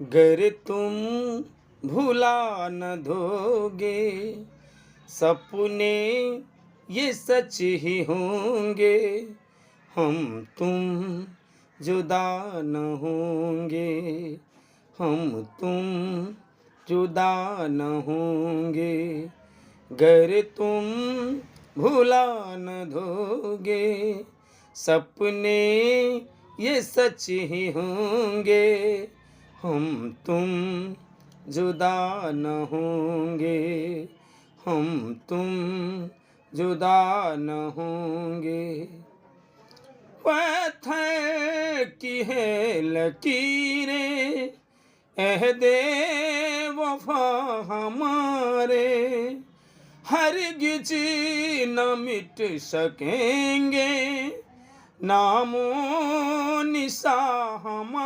गर तुम भुला न दोगे सपने ये सच ही होंगे, हम तुम जुदा न होंगे, हम तुम जुदा न होंगे। गर तुम भुला न दोगे सपने ये सच ही होंगे, हम तुम जुदा न होंगे, हम तुम जुदा न होंगे। पत्थर की है लकीरें अहदे वफा हमारे, हरगिज न मिट सकेंगे नामो निशा हमारे।